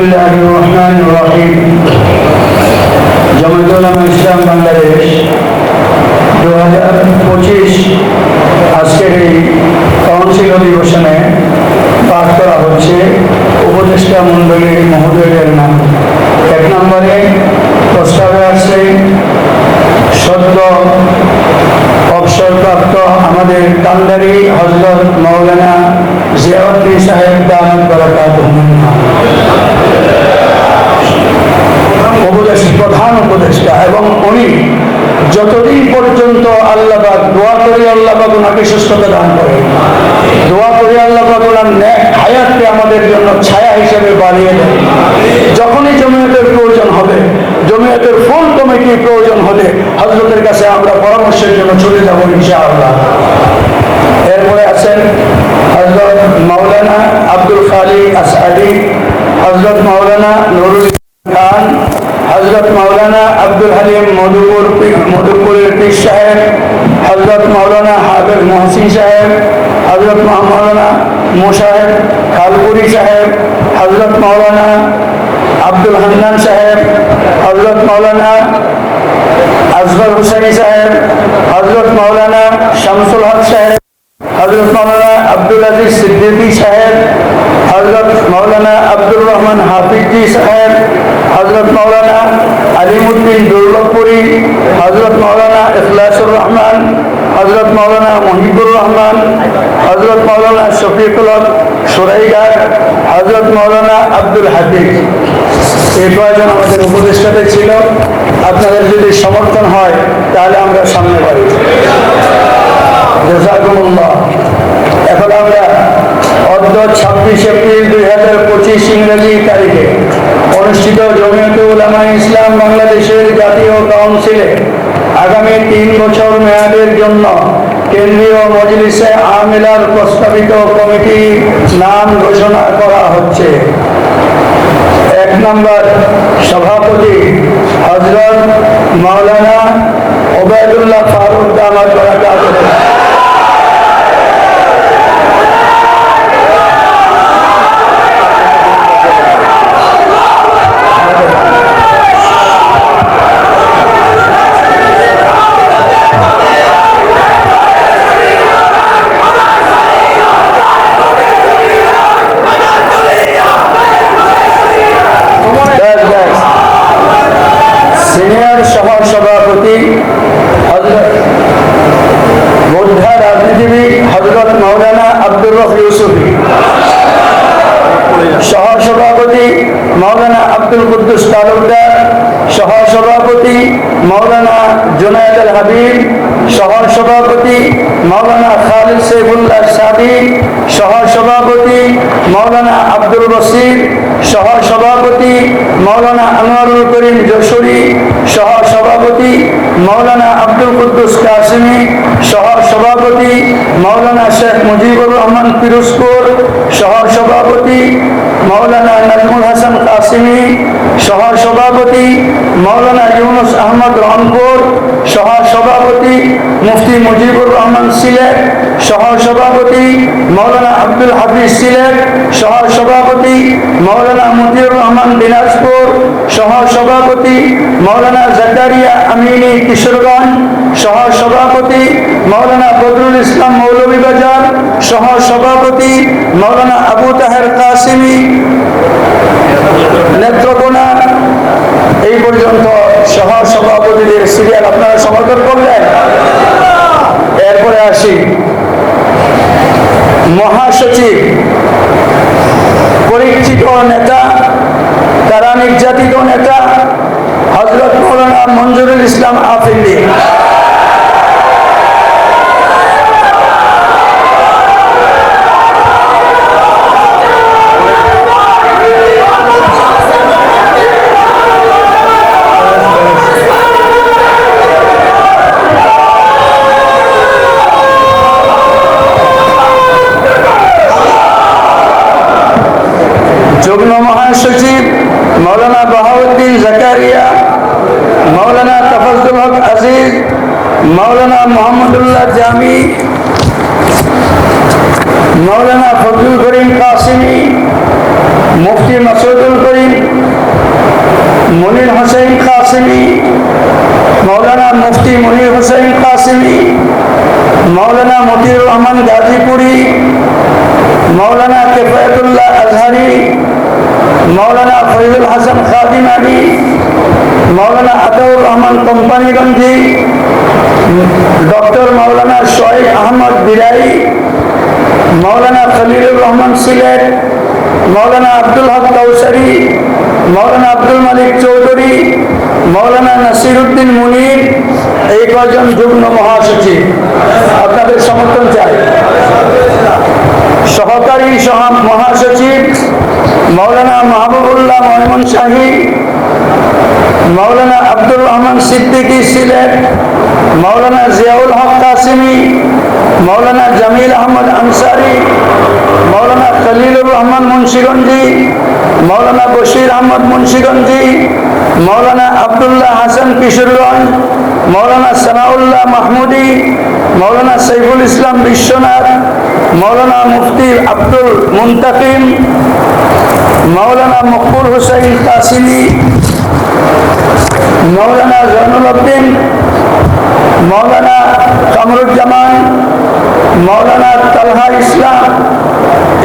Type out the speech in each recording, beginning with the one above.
বিসমিল্লাহির রহমানির রহিম। জামায়াতুল উলামা ইসলাম বাংলাদেশ 2025 আজকের এই কাউন্সিল অধিবেশনে পাঠ করা হচ্ছে উপদেষ্টা মণ্ডলীর মহোদয়ের নাম। 1 নম্বরে প্রস্তাবে আছে সদ্য অবসরপ্রাপ্ত আমাদের কান্দারি হযরত মাওলানা জিয়াউদ্দিন সাহেব দামাত বারাকাতুহু প্রধান উপদেষ্টা, এবং উনি যতদিন পর্যন্ত আল্লাহ পাক দোয়া করি আল্লাহ পাক ওনাকে সুস্থতা দান করে, দোয়া করি আল্লাহ পাক ওনার নেক হায়াতকে আমাদের জন্য ছায়া হিসেবে বাড়িয়ে দেন। যখনই জমিয়তের প্রয়োজন হবে, জমিয়তের ফুল কমিটির প্রয়োজন হলে হযরতের কাছে আমরা পরামর্শের জন্য চলে যাব ইনশাআল্লাহ। এরপরে আছেন হযরত মাওলানা আব্দুল খালিক আসআদি, হযরত মাওলানা নুরুল খান, হযরত মাওলানা আব্দুল হালিম মধুপুরের পীর সাহেব, হযরত মাওলানা হাফেজ মহসিন সাহেব, হযরত মাওলানা মোশাহেদ খালপুরি সাহেব, হযরত মাওলানা আব্দুল হান্নান সাহেব, হযরত মাওলানা আসগর হুসাইনি সাহেব, হযরত মাওলানা শামসুল হক সাহেব, হযরত মাওলানা আব্দুল আজিজ সিদ্দিকী সাহেব, হযরত মাওলানা আব্দুর রহমান হাফিজি সাহেব, হযরত মাওলানা আলিমউদ্দিন দুর্লভপুরি, হযরত মাওলানা ইখলাসুর রহমান, হযরত মাওলানা মুহিবুর রহমান, হযরত মাওলানা শফিকুল হক সুরাইঘাট, হযরত মাওলানা আব্দুল হাফিজ। এই কয়েকজন আমাদের উপদেষ্টাতে ছিল। আপনাদের যদি সমর্থন হয় তাহলে আমরা সামনে পারি। জাযাকুমুল্লাহ। এখন আমরা অদ্য 26 এপ্রিল 2025 ইংরেজি তারিখে অনুষ্ঠিত জমিয়তুল উলামা ইসলাম বাংলাদেশের জাতীয় কাউন্সিলে আগামী 3 বছর মেয়াদের জন্য কেন্দ্রীয় মজলিসে আমিলার প্রস্তাবিত কমিটির নাম ঘোষণা করা হচ্ছে। 1 নম্বর সভাপতি হযরত মাওলানা ওবায়দুল্লাহ ফারুক দামাত বারাকাতুহু। সিনিয়র সহসভাপতি বোদ্ধা রাজনীতিবিদ হযরত মাওলানা আব্দুর রফ ইউসুফী, সহসভাপতি মাওলানা আব্দুল কুদ্দুস তালুকদার, সহসভাপতি মাওলানা জুনায়েদ আল হাবিব, সহসভাপতি মাওলানা খালিদ সাইফুল্লাহ সাদি, সহসভাপতি মাওলানা আব্দুল বসির, সহসভাপতি মাওলানা আনোয়ারুল করিম যশোরী, সহসভাপতি মাওলানা আব্দুল কুদ্দুস কাসিমি, সহসভাপতি মাওলানা শেখ মুজিবুর রহমান পিরোজপুর, সহসভাপতি মাওলানা নাজমুল হাসান কাসিমি, সহসভাপতি মাওলানা ইউনুস আহমদ রহমপুর, সহসভাপতি মুফতি মুজিবুর রহমান সিলেট, সহসভাপতি মাওলানা আব্দুল হাফিজ সিলেট, সহসভাপতি মাওলানা মতিউর রহমান দিনাজপুর, সহসভাপতি মাওলানা জাকারিয়া আমিনী কিশোরগঞ্জ, সহসভাপতি মাওলানা বদরুল ইসলাম মৌলভীবাজার, সহসভাপতি মাওলানা আবু তাহের কাসিমি নেত্রকোনা। এই পর্যন্ত সহসভাপতিদের সিরিয়াল আপনারা সমর্থন করলেন। এরপরে আসি মহাসচিব, পরিচিত নেতা, তারা নির্যাতিত নেতা হযরত মাওলানা মঞ্জুরুল ইসলাম আফিন্দি। যুগ্ম মহাসচিব মাওলানা বাহাউদ্দিন জাকারিয়া, মাওলানা তাফাজ্জুল হক আজিজ, মাওলানা মোহাম্মদুল্লাহ জামি, মাওলানা ফজলুল করিম কাসিমি, মুফতি মাসুদুল করিম বিন হোসেন কাসিমি, মৌলানা মুফতি মনির হোসেন কাসিমি, মৌলানা মতিউর রহমান গাজীপুরি, মৌলানা কিফায়াতুল্লাহ আজহারি, মৌলানা ফরিদুল হাসান খাদিম আলী, মৌলানা আতাউর রহমান কোম্পানিগঞ্জি, ডক্টর মৌলানা শোয়েব আহমদ বিরাই, মৌলানা খলিলুর রহমান সিলেট, মৌলানা আব্দুল হক কৌসারি, মৌলানা আব্দুল মালিক চৌধুরী, মৌলানা নাসিরউদ্দিন মুনির, এই কজন যুগ্ম মহাসচিব। আপনাদের সমর্থন চাই। সহকারী মহাসচিব মৌলানা মাহবুবুল্লাহ ময়মন শাহী, মৌলানা আব্দুর রহমান সিদ্দিকী সিলেট, মৌলানা জিয়াউল হক কাসিমি, মৌলানা জামিল আহমদ আনসারি, মৌলানা খলিলুর রহমান মুন্সিগঞ্জি, মৌলানা বশির আহমদ মুন্সিগঞ্জি, মৌলানা আবদুল্লাহ হাসান কিশোরগঞ্জ, মৌলানা সানাউল্লাহ মাহমুদি, মৌলানা সৈফুল ইসলাম বিশ্বনাথ, মৌলানা মুফতি আব্দুল মুন্তাকিম, মৌলানা মকবুল হুসাইন কাসিমি, মৌলানা জয়নুল উদ্দিন, মৌলানা কামরুজ্জামান, মৌলানা তালহা ইসলাম,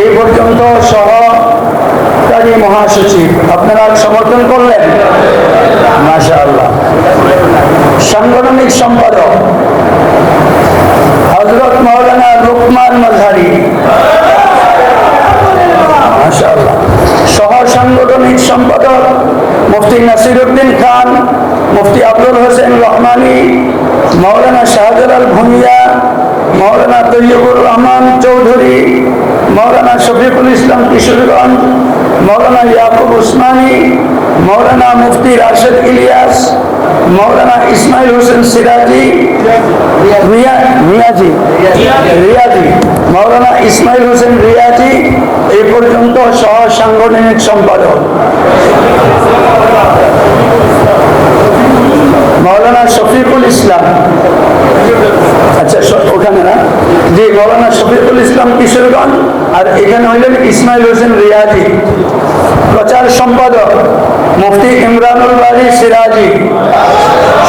এই পর্যন্ত সহকারী মহাসচিব। আপনারা সমর্থন করলেন, মাশাআল্লাহ। সাংগঠনিক সম্পাদক হযরত মৌলানা লুকমান মাযহারি, মাশাআল্লাহ। সহ সাংগঠনিক সম্পাদক মুফতি নাসিরউদ্দিন খান, মুফতি আব্দুল হোসেন রহমানী, মৌলানা শাহজালাল ভুঁইয়া, মৌলানা তৈয়বুর রহমান চৌধুরী, মৌলানা শফিকুল ইসলাম কিশোরগঞ্জ, মৌলানা ইয়াকুব উসমানী, মৌলানা মুফতি রাশেদ ইলিয়াস, মৌলানা ইসমাইল হোসেন সিরাজি রিয়াজি, মৌলানা ইসমাইল হোসেন রিয়াজি, এই পর্যন্ত সহ সাংগঠনিক সম্পাদক। মৌলানা শফিকুল ইসলাম, আচ্ছা ওখানে না জি, মৌলানা শফিকুল ইসলাম কিশোরগঞ্জ, আর এখানে হইলেন ইসমাইল হোসেন রিয়াজি। প্রচার সম্পাদক মুফতি ইমরানুল বারী সিরাজি,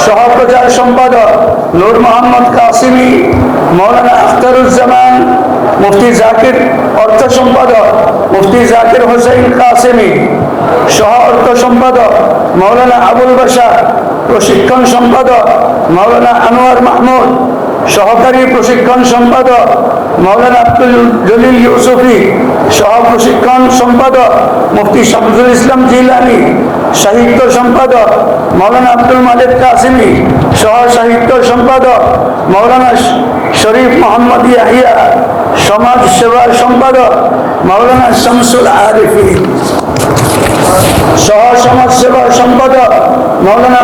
সহ প্রচার সম্পাদক নূর মোহাম্মদ কাসিমি, মৌলানা আখতারুজ্জামান, মুফতি জাকির, অর্থ সম্পাদক মুফতি জাকির হোসেন কাসিমি, সহ অর্থ সম্পাদক মৌলানা আবুল বাশার, প্রশিক্ষণ সম্পাদক মৌলানা আনোয়ার মাহমুদ, সহকারী প্রশিক্ষণ সম্পাদক মৌলানা আব্দুল জলিল ইউসুফি, সহ প্রশিক্ষণ সম্পাদক মুফতি শামসুল ইসলাম জিলানি, সাহিত্য সম্পাদক মৌলানা আব্দুল মালিক কাসিমি, সহ সাহিত্য সম্পাদক মৌলানা শরীফ মোহাম্মদ ইয়াহিয়া, সমাজ সেবার সম্পাদক মৌলানা শামসুল আরিফি, সহ সমাজ সেবার সম্পাদক মৌলানা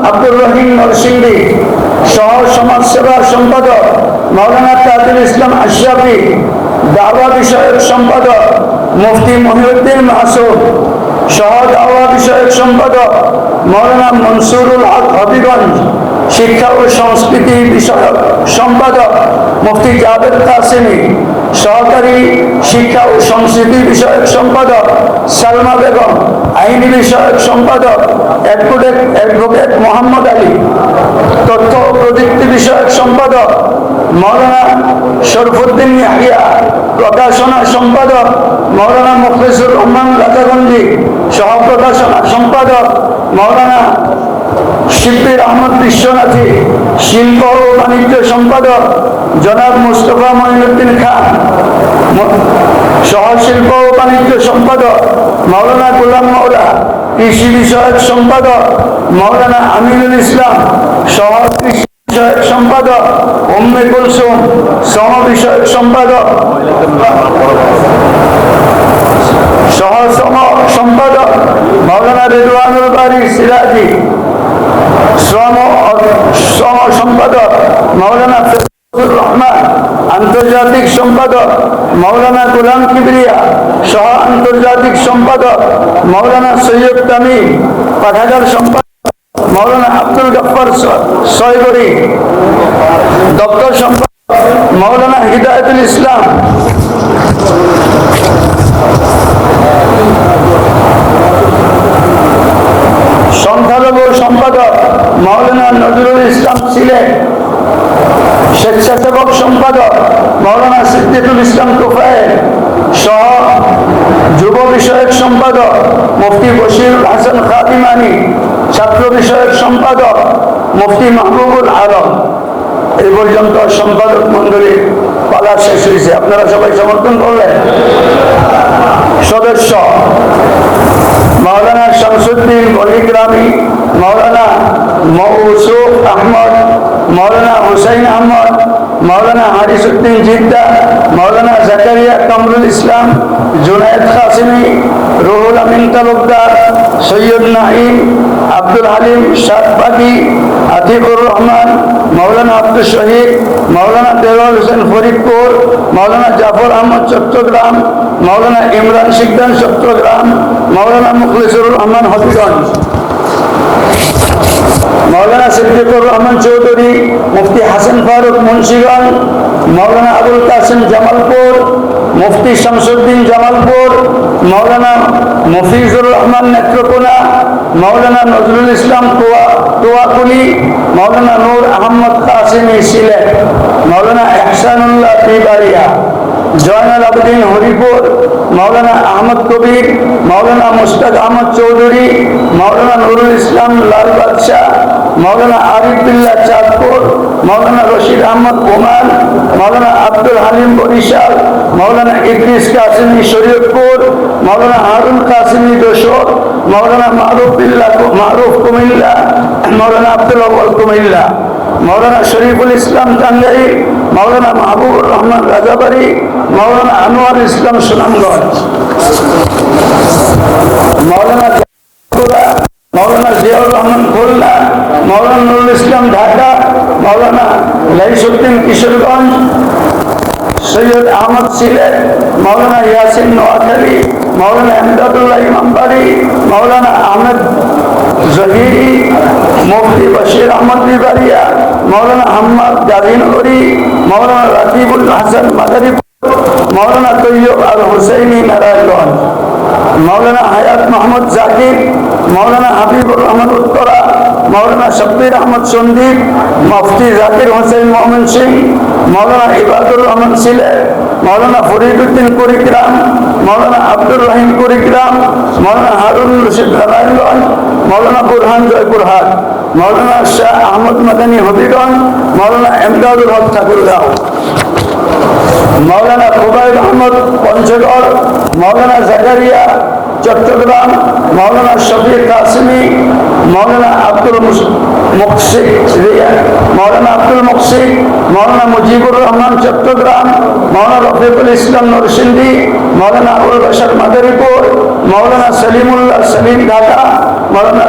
আব্দুর রহিম নরসিংদী, সহ সমাজ সেবার সম্পাদক মৌলানা তাজুল ইসলাম আশরাফি, দাওয়া বিষয়ক সম্পাদক মুফতি মহিউদ্দিন মাসুদ, সহ দাওয়া বিষয়ক সম্পাদক মৌলানা মনসুরুল হক হবিগঞ্জ, শিক্ষা ও সংস্কৃতি বিষয়ক সম্পাদক মুফতি জাভেদ কাসেমি, সহকারী শিক্ষা ও সংস্কৃতি বিষয়ক সম্পাদক সালমা বেগম, আইনি বিষয়ক সম্পাদক অ্যাডভোকেট মোহাম্মদ আলী, তথ্য ও প্রযুক্তি বিষয়ক সম্পাদক মৌলানা শরফুদ্দিন ইয়াহিয়া, প্রকাশনা সম্পাদক মৌলানা মুখলিসুর রহমান রাজাগঞ্জি, সহ প্রকাশনা সম্পাদক মৌলানা শিল্পীর আহমদ বিশ্বনাথী, শিল্প ও বাণিজ্য সম্পাদক জনাব মুস্তফা মঈনুদ্দিন খান, সহ শিল্প ও বাণিজ্য সম্পাদক মৌলানা গোলাম মৌলা, কৃষি বিষয়ক সম্পাদক মৌলানা আমিনুল ইসলাম, সহ কৃষি বিষয়ক সম্পাদক উম্মে কুলসুম, সহ বিষয়ক সম্পাদক সম্পাদক মৌলানা রিদওয়ানুল বারী সিরাজি, শ্রম সম্পাদক মৌলানা ফজলুর রহমান, আন্তর্জাতিক সম্পাদক মৌলানা গোলাম কিবরিয়া, সহ আন্তর্জাতিক সম্পাদক মৌলানা সৈয়দ তামিম, পাঠাগার সম্পাদক মৌলানা আব্দুল গফফার সয়গরি, দপ্তর সম্পাদক মৌলানা হিদায়াতুল ইসলাম, সংখ্যালঘু সম্পাদক মাওলানা নজরুল ইসলাম সিলেট, স্বেচ্ছাসেবক সম্পাদক মাওলানা সিদ্দিকুল ইসলাম তোফায়েল সহ যুব বিষয়ক সম্পাদক মুফতি বশিরুল হাসান খাদিমানি, ছাত্র বিষয়ক সম্পাদক মুফতি মাহবুবুল আলম। এই পর্যন্ত সম্পাদক মন্ডলীর পালা শেষ হয়েছে। আপনারা সবাই সমর্থন করলেন। সদস্য মাওলানা শামসুদ্দিন বলিগ্রামী, মাওলানা মৌসুফ আহমদ, মাওলানা হুসাইন আহমদ, মাওলানা হারিসুদ্দিন জিদ্দা, মাওলানা জাকারিয়া কামরুল ইসলাম, জুনায়েদ কাসিমি, রুহুল আমিন তালুকদার, সৈয়দ নাঈম, আব্দুল হালিম শাহবাগী, আতিকুর রহমান, মাওলানা আব্দুল শহীদ, মাওলানা দেওয়াল হোসেন ফরিদপুর, মাওলানা জাফর আহমদ চট্টগ্রাম, মাওলানা ইমরান শিকদার চট্টগ্রাম, মাওলানা মুখলিসুর রহমান হবিগঞ্জ, মাওলানা সিদ্দিকুর রহমান চৌধুরী, মুফতি হাসান ফারুক মুন্সিগঞ্জ, মাওলানা আবুল কাসিম জামালপুর, মুফতি শামসুদ্দিন জামালপুর, মাওলানা মফিজুর রহমান নেত্রকোনা, মাওলানা নজরুল ইসলাম তোয়াকুলি, মাওলানা নূর আহমদ কাসিমি সিলেট, মাওলানা এহসানুল্লাহ তিবারিয়া, জয়নাল আবেদিন হরিপুর, মাওলানা আহমদ কবির, মাওলানা মুশতাক আহমদ চৌধুরী, মাওলানা নুরুল ইসলাম লাল বাদশাহ, মাওলানা আরিফ বিল্লাহ চাঁদপুর, মাওলানা রশিদ আহমদ ওমান, মাওলানা আব্দুল হালিম বরিশাল, মাওলানা ইদ্রিস কাসিমি শরীয়তপুর, মাওলানা হারুন কাসিমি যশোর, মাওলানা মারুফ কুমিল্লা, মাওলানা আব্দুল আউয়াল কুমিল্লা, মাওলানা শরীফুল ইসলাম টাঙ্গাইল, মাওলানা মাহবুবুর রহমান রাজাবাড়ি, মাওলানা আনোয়ার ইসলাম সুনামগঞ্জ, মাওলানা মাওলানা জিয়াউর রহমান খুলনা, মাওলানা নুরুল ইসলাম ঢাকা, মাওলানা লাইসুদ্দিন কিশোরগঞ্জ, সৈয়দ আহমদ সিলেট, মাওলানা ইয়াসিন নোয়াখালী, মাওলানা এমদাদুল্লাহ ইমামবাড়ি, মাওলানা আহমেদ জহিরি, মুফতি বশির আহমদ বিবারিয়া, মাওলানা আহমদ গাজীনগরী, মাওলানা রাকিবুল হাসান মাদারীপুর, মাওলানা তৈয়ব আল হুসাইনি নারায়ণগঞ্জ, মাওলানা হায়াত মোহাম্মদ জাকির, মাওলানা হাবিবুর রহমান উত্তরা, মাওলানা শব্বির আহমদ সন্দীপ, মুফতি জাকির হোসেন মোহাম্মদ সিং, মাওলানা ইবাদুর রহমান সিলেট, মাওলানা ফরিদুদ্দিন কুড়িগ্রাম, মাওলানা আব্দুর রহিম কুড়িগ্রাম, মাওলানা হারুন রশিদ নারায়ণগঞ্জ, মাওলানা বুরহান জয়পুরহাট, মাওলানা শাহ আহমদ মাদানী হবিগঞ্জ, মাওলানা এমদাদুল হক ঠাকুরগাঁও, মাওলানা খুবাইব আহমদ পঞ্চগড়, মাওলানা জাকারিয়া চট্টগ্রাম, মাওলানা শফিক কাসিমি, মাওলানা আব্দুল মুকসিদ মাওলানা আব্দুল মুকসিদ, মাওলানা মুজিবুর রহমান চট্টগ্রাম, মাওলানা রফিকুল ইসলাম নরসিংদী, মাওলানা আবুল বাশার মাদারীপুর, মাওলানা সলিমুল্লাহ সলিম ঢাকা, মাওলানা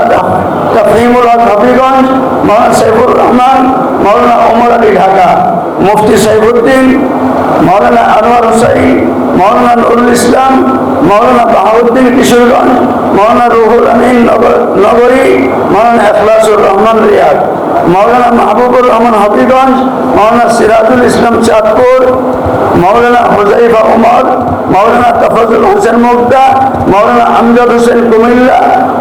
তফহিমুল হক হবিগঞ্জ, মাওলানা সাইফুর রহমান, মাওলানা ওমর আলী ঢাকা, মুফতি সাইফুদ্দিন, মাওলানা আনোয়ার হুসাইন, মাওলানা নুরুল ইসলাম, মাওলানা বাহাউদ্দিন কিশোরগঞ্জ, মাওলানা রুহুল আমিন নগরী, মাওলানা ইখলাসুর রহমান রিয়াদ, মাওলানা মাহবুবুর রহমান হবিগঞ্জ, মাওলানা সিরাজুল ইসলাম চাঁদপুর, মাওলানা হুজাইফা উমর, মাওলানা তফাজুল হোসেন মুগদা, মাওলানা আমজাদ হোসেন কুমিল্লা,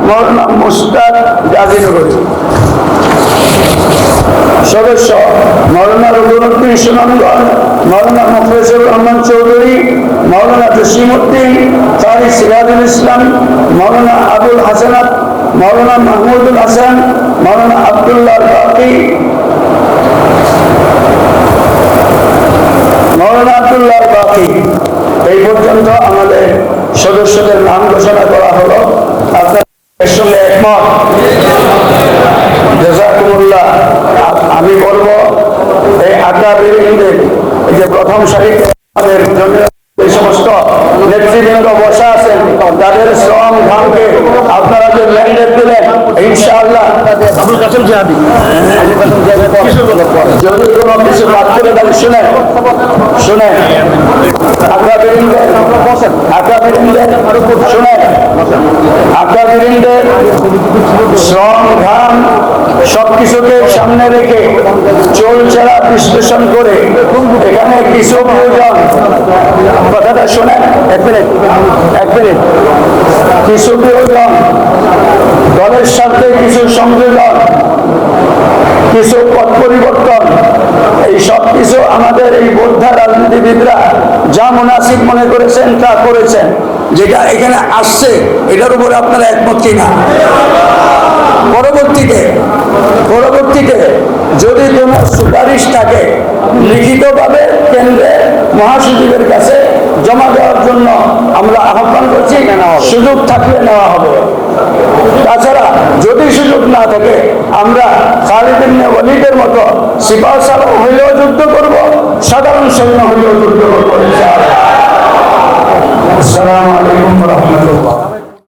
মাওলানা মুশতাক গাজীনগরী। সদস্য মাওলানা রুহুদ্দিন সুনামগঞ্জ, মাওলানা মুখলিসুর রহমান চৌধুরী, মাওলানা জসিমউদ্দিন, কারি সিরাজুল ইসলাম, মাওলানা আবুল হাসানাত, মাওলানা মাহমুদুল হাসান, মাওলানা আব্দুল্লাহ বাকি, মাওলানা আব্দুল্লাহ বাকি। এই পর্যন্ত আমাদের সদস্যদের নাম ঘোষণা করা হলো। আপনার সঙ্গে একমত? জাযাকুমুল্লাহ। আমি বলবো এই আকাবিরদের এই যে প্রথম সারিতে আমাদের জন্য এই সমস্ত নেতৃবৃন্দ বসা আছেন, তাদের শ্রম ঘামকে আপনারা যে ম্যান্ডেট দিলেন, ইনশাআল্লাহ আবুল কাসেম জিহাদি যদি কোনো কিছু বাদ করে তাহলে শুনেন আকাবিরদের শ্রম ঘাম সবকিছুকে সামনে রেখে চোলচেরা বিশ্লেষণ করে এখানে কিছু প্রয়োজন, কথাটা শোনেন, এক মিনিট, কিছু প্রয়োজন দলের স্বার্থে কিছু সংযোজন, কিছু পথ পরিবর্তন, এই সব কিছু আমাদের এই বোদ্ধা রাজনীতিবিদরা যা মুনাসিব মনে করেছেন তা করেছেন। যেটা এখানে আসছে এটার উপরে আপনারা একমত কিনা? পরবর্তীতে যদি কোনো সুপারিশ থাকে লিখিতভাবে কেন্দ্রের মহাসচিবের কাছে জমা দেওয়ার জন্য আমরা আহ্বান করছি, সুযোগ থাকলে নেওয়া হবে। তাছাড়া যদি সুযোগ না থাকে আমরা খালিদ ইবনে ওয়ালিদের মতো সিপাহ সালার হইলেও যুদ্ধ করব, সাধারণ সৈন্য হইলেও যুদ্ধ করবো। ইনশাআল্লাহ। আসসালামু আলাইকুম ওয়া রাহমাতুল্লাহ।